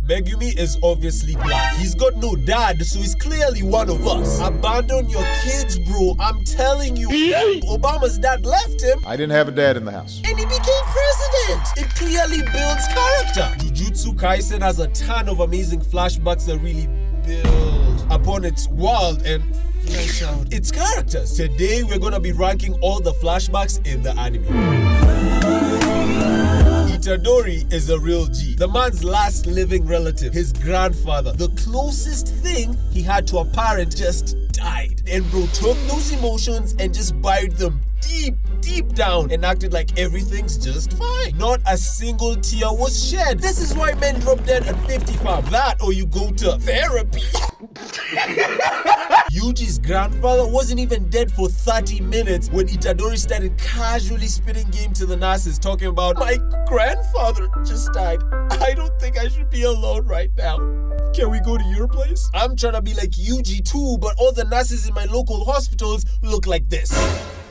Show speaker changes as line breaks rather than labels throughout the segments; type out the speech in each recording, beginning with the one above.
Megumi is obviously black. He's got no dad, so he's clearly one of us. Abandon your kids, bro. I'm telling you. Obama's dad left him.
I didn't have a dad in the house.
And he became president. It clearly builds character. Jujutsu Kaisen has a ton of amazing flashbacks that really build upon its world and flesh out its characters. Today, we're gonna be ranking all the flashbacks in the anime. Itadori is a real G. The man's last living relative, his grandfather, the closest thing he had to a parent, just died. And bro took those emotions and just buried them deep down and acted like everything's just fine. Not a single tear was shed. This is why men drop dead at 55. That or you go to therapy. Yuji's grandfather wasn't even dead for 30 minutes when Itadori started casually spitting game to the nurses, talking about, my grandfather just died. I don't think I should be alone right now. Can we go to your place? I'm trying to be like Yuji too, but all the nurses in my local hospitals look like this.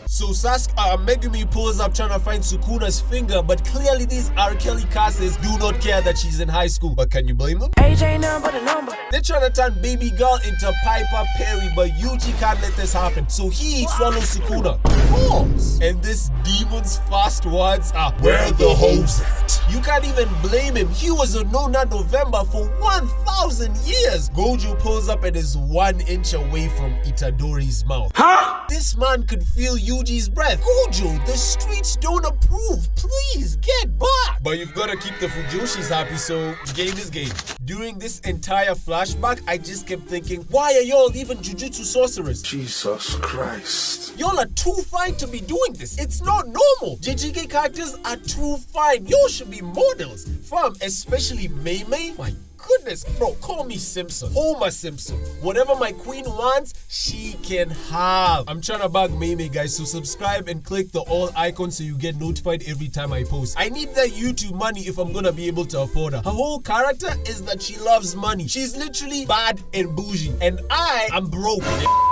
So Megumi pulls up trying to find Sukuna's finger, but clearly these R. Kelly casses do not care that she's in high school. But can you blame them? Age ain't number the number. They're trying to turn baby girl into Piper Perry, but Yuji can't let this happen. So he swallows Sukuna. Pause. And this demon's fast words are, where the hoes at? You can't even blame him. He was a no-nut November for 1,000 years. Gojo pulls up and is 1 inch away from Itadori's mouth. Huh? This man could feel Yuji's breath. Gojo, the streets don't approve. Please get back. But you've got to keep the Fujoshis happy, so game is game. During this entire flashback, I just kept thinking, why are y'all even Jujutsu sorcerers?
Jesus Christ.
Y'all are too fine to be doing this. It's not normal. JJK characters are too fine. Y'all should be models. Fam, especially Mei Mei. My goodness, bro, call me Simpson. Homer Simpson. Whatever my queen wants, she can have. I'm trying to bag Mei Mei, guys, so subscribe and click the all icon so you get notified every time I post. I need that YouTube money if I'm gonna be able to afford her. Her whole character is that she loves money. She's literally bad and bougie, and I am broke.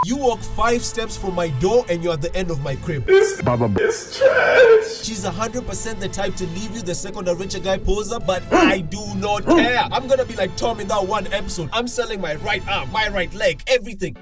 You walk 5 steps from my door and you're at the end of my crib.
It's trash.
She's 100% the type to leave you the second a richer guy pulls up, but I do not care. I'm gonna be like Tom in that one episode. I'm selling my right arm, my right leg, everything.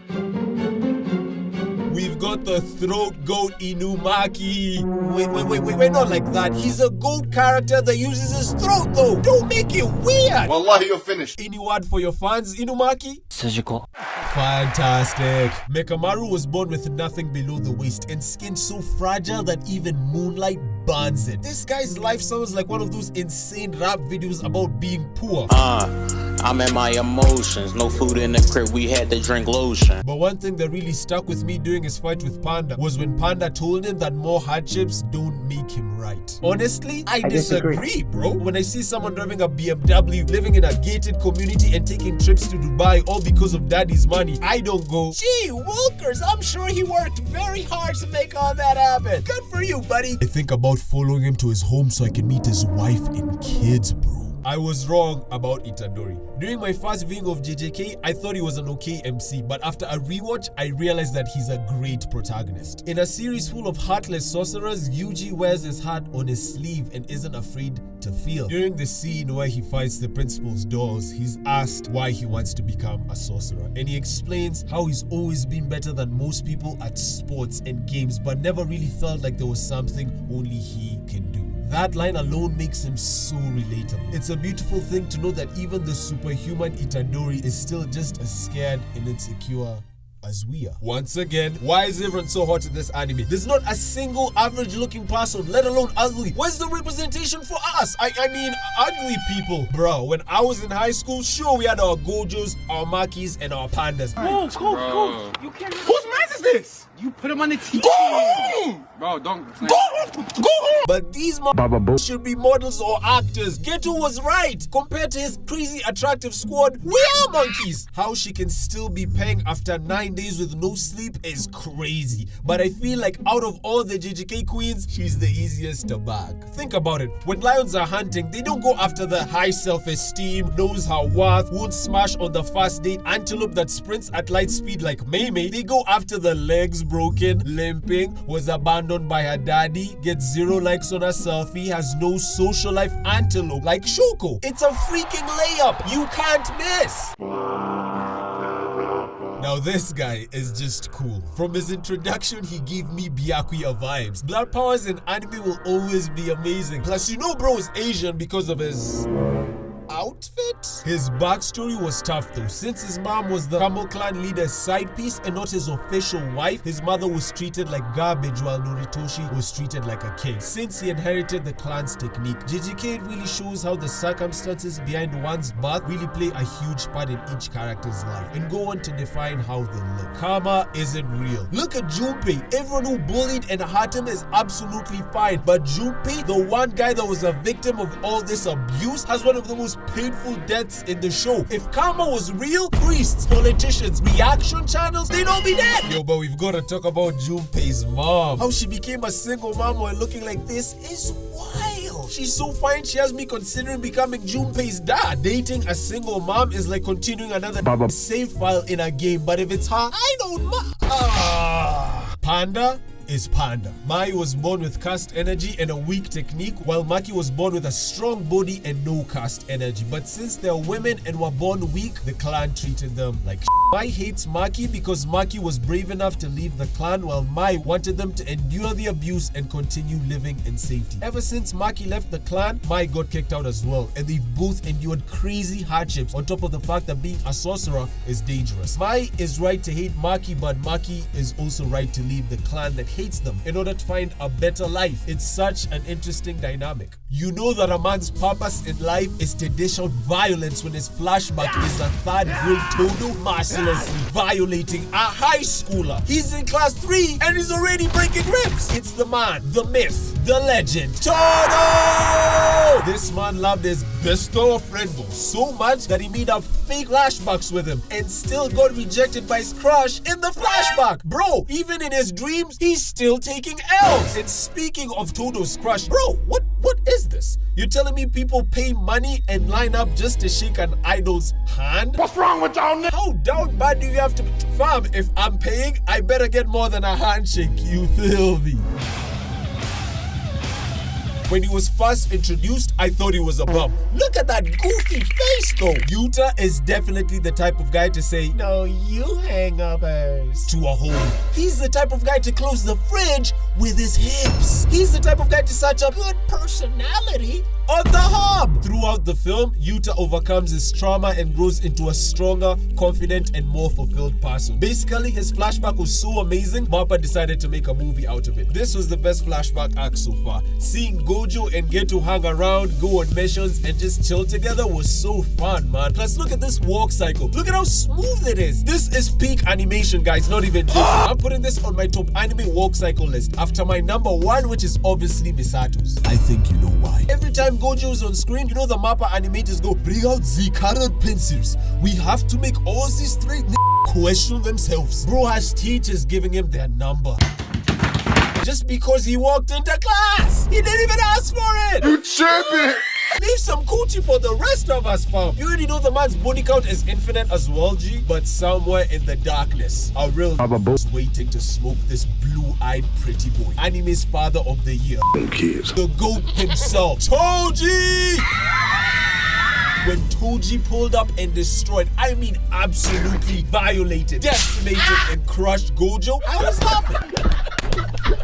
We've got the throat goat Inumaki. Wait, not like that. He's a goat character that uses his throat though. Don't make it weird.
Wallahi, you're finished.
Any word for your fans, Inumaki?
Surgical.
Fantastic. Mechamaru was born with nothing below the waist and skin so fragile that even moonlight burns it. This guy's life sounds like one of those insane rap videos about being poor.
I'm in my emotions. No food in the crib, we had to drink lotion.
But one thing that really stuck with me during his fight with Panda was when Panda told him that more hardships don't make him right. Honestly, I disagree, bro. When I see someone driving a BMW, living in a gated community and taking trips to Dubai all because of daddy's money, I don't go, gee, Wilkers, I'm sure he worked very hard to make all that happen. Good for you, buddy. I think about following him to his home so I can meet his wife and kids, bro. I was wrong about Itadori. During my first viewing of JJK, I thought he was an okay MC, but after a rewatch, I realized that he's a great protagonist. In a series full of heartless sorcerers, Yuji wears his heart on his sleeve and isn't afraid to feel. During the scene where he fights the principal's dolls, he's asked why he wants to become a sorcerer, and he explains how he's always been better than most people at sports and games, but never really felt like there was something only he can do. That line alone makes him so relatable. It's a beautiful thing to know that even the superhuman Itadori is still just as scared and insecure as we are. Once again, why is everyone so hot in this anime? There's not a single average looking person, let alone ugly. Where's the representation for us? I mean, ugly people. Bro, when I was in high school, sure, we had our Gojos, our Makis, and our Pandas.
Go. You can't.
Whose man is this?
You put him on the TV.
Go home!
Bro, don't.
Go home!
But these should be models or actors. Geto was right. Compared to his crazy attractive squad, we are monkeys. How she can still be paying after 9 days with no sleep is crazy. But I feel like out of all the JJK queens, she's the easiest to bag. Think about it. When lions are hunting, they don't go after the high self-esteem, knows her worth, won't smash on the first date antelope that sprints at light speed like Mei Mei. They go after the legs, broken, limping, was abandoned by her daddy, gets 0 likes on her selfie, has no social life antelope like Shoko. It's a freaking layup. You can't miss. Now this guy is just cool. From his introduction, he gave me Byakuya vibes. Blood powers in anime will always be amazing. Plus, you know bro is Asian because of his outfit? His backstory was tough though. Since his mom was the Kamo clan leader's side piece and not his official wife, his mother was treated like garbage while Noritoshi was treated like a king. Since he inherited the clan's technique, JJK really shows how the circumstances behind one's birth really play a huge part in each character's life and go on to define how they live. Karma isn't real. Look at Junpei. Everyone who bullied and hurt him is absolutely fine, but Junpei, the one guy that was a victim of all this abuse, has one of the most painful deaths in the show. If karma was real, priests, politicians, reaction channels, they'd all be dead. Yo, but we've got to talk about Junpei's mom. How she became a single mom while looking like this is wild. She's so fine, she has me considering becoming Junpei's dad. Dating a single mom is like continuing another save file in a game, but if it's her, I don't mind. Panda is Panda. Mai was born with cast energy and a weak technique, while Maki was born with a strong body and no cast energy. But since they're women and were born weak, the clan treated them like Mai hates Maki because Maki was brave enough to leave the clan, while Mai wanted them to endure the abuse and continue living in safety. Ever since Maki left the clan, Mai got kicked out as well, and they've both endured crazy hardships on top of the fact that being a sorcerer is dangerous. Mai is right to hate Maki, but Maki is also right to leave the clan that hates them in order to find a better life. It's such an interesting dynamic. You know that a man's purpose in life is to dish out violence when his flashback is a 3rd grade Todo mercilessly violating a high schooler. He's in class 3 and he's already breaking ribs. It's the man, the myth, the legend, Todo! This man loved his besto friend so much that he made up fake flashbacks with him and still got rejected by his crush in the flashback. Bro, even in his dreams, he's still taking L's. And speaking of Todo's crush, bro, what is this? You're telling me people pay money and line up just to shake an idol's hand?
What's wrong with y'all?
How down bad do you have to be? Fam, if I'm paying, I better get more than a handshake, you feel me? When he was first introduced, I thought he was a bum. Look at that goofy face though. Yuta is definitely the type of guy to say, no, you hangovers, to a home. He's the type of guy to close the fridge with his hips. He's the type of guy to such a good personality on the hub. Throughout the film, Yuta overcomes his trauma and grows into a stronger, confident, and more fulfilled person. Basically, his flashback was so amazing, Mappa decided to make a movie out of it. This was the best flashback arc so far. Seeing Gojo and Geto hang around, go on missions, and just chill together was so fun, man. Plus, look at this walk cycle. Look at how smooth it is. This is peak animation, guys, not even joking. I'm putting this on my top anime walk cycle list after my number 1, which is obviously Misato's. I think you know why. Every time Gojo is on screen, you know the Mappa animators go, bring out the current pencils. We have to make all these three question themselves. Bro has teachers giving him their number just because he walked into class. He didn't even ask for it.
You tripping?
Leave some coochie for the rest of us, fam. You already know the man's body count is infinite as well, G. But somewhere in the darkness, a real is waiting to smoke this blue-eyed pretty boy. Anime's father of the year. The GOAT himself, Toji! When Toji pulled up and destroyed, I mean absolutely violated, decimated, and crushed Gojo, I was laughing.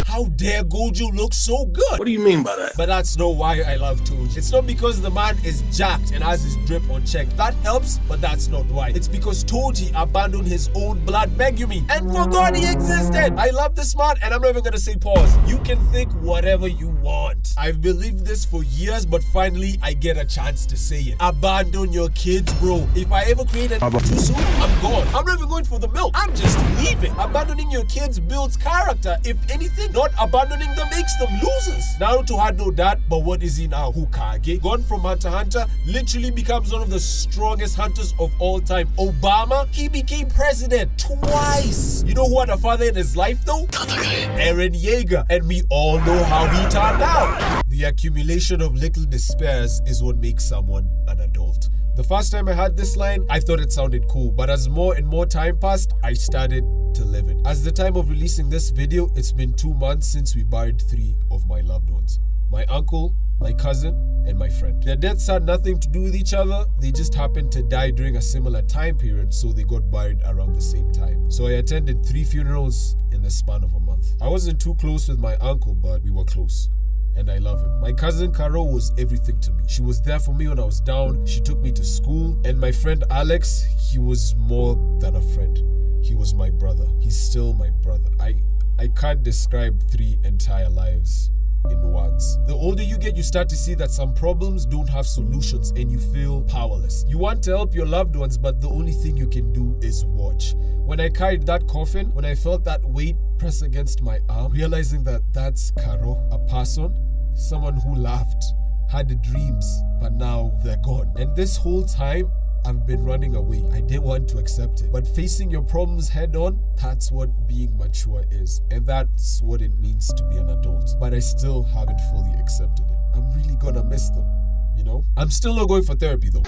How dare Gojo look so good?
What do you mean by that?
But that's not why I love Toji. It's not because the man is jacked and has his drip on check. That helps, but that's not why. It's because Toji abandoned his own blood Megumi and forgot he existed. I love this man, and I'm not even gonna say pause. You can think whatever you want. I've believed this for years, but finally I get a chance to say it. Abandon your kids, bro. If I ever create a too soon, I'm gone. I'm not even going for the milk. I'm just leaving. Abandoning your kids builds character. If anything, not abandoning them makes them losers. Naruto had no dad, but what is he now? Hokage? Gone from Hunter x Hunter, literally becomes one of the strongest hunters of all time. Obama, he became president twice. You know who had a father in his life though? Eren Yeager. And we all know how he turned out. The accumulation of little despairs is what makes someone an adult. The first time I heard this line, I thought it sounded cool, but as more and more time passed, I started to live it. As the time of releasing this video, it's been 2 months since we buried 3 of my loved ones. My uncle, my cousin, and my friend. Their deaths had nothing to do with each other, they just happened to die during a similar time period, so they got buried around the same time. So I attended 3 funerals in the span of a month. I wasn't too close with my uncle, but we were close. And I love him. My cousin Caro was everything to me. She was there for me when I was down. She took me to school. And my friend Alex, he was more than a friend. He was my brother. He's still my brother. I can't describe 3 entire lives in words. The older you get, you start to see that some problems don't have solutions and you feel powerless. You want to help your loved ones, but the only thing you can do is watch. When I carried that coffin, when I felt that weight press against my arm, realizing that that's Caro, a person, someone who laughed, had dreams, but now they're gone. And this whole time, I've been running away. I didn't want to accept it. But facing your problems head on, that's what being mature is. And that's what it means to be an adult. But I still haven't fully accepted it. I'm really gonna miss them, you know? I'm still not going for therapy though.